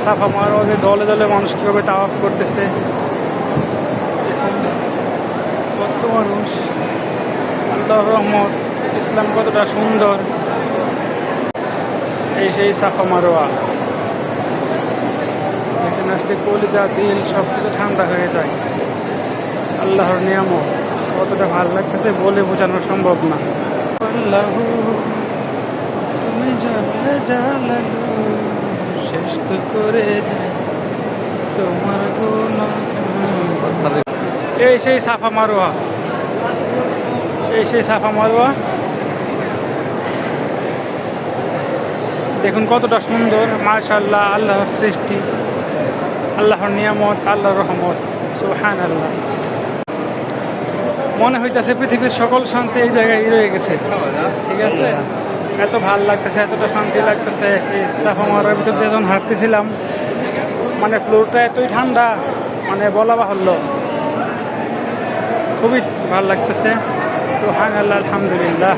সাফা মারওয়াতে দলে দলে মানুষ কীভাবে তাওয়াফ করতেছে। কত মানুষ, আল্লাহর রহমত, ইসলাম কতটা সুন্দর। এই সেই সাফা মারোয়া, এখানে আসলে কলিজা দিল সব কিছু ঠান্ডা হয়ে যায়। আল্লাহর নিয়ামত কতটা ভালো লাগতেছে বলে বোঝানো সম্ভব না। আল্লাহ তুমি জানলে জানালো শেষ তো করে যায় তোমার গুনাহ। এই সেই সাফা মারোয়া, এই সেই সাফা মারোয়া, দেখুন কতটা সুন্দর। মাশাআল্লাহ, আল্লাহর সৃষ্টি, আল্লাহর নিয়ামত, আল্লাহর রহমত, সুবহানাল্লাহ। মনে হইতেছে পৃথিবীর সকল শান্তি এই জায়গায় রয়ে গেছে। ঠিক আছে, এত ভাল লাগতেছে, এতটা শান্তি লাগতেছে। এই সাফা মারোয়ার ভিতর দিয়ে যখন হাঁটতেছিলাম, মানে ফ্লোরটা এতই ঠান্ডা, মানে বলা বাহুল্য, খুবই ভাল লাগতেছে। সুবহানাল্লাহ, আলহামদুলিল্লাহ।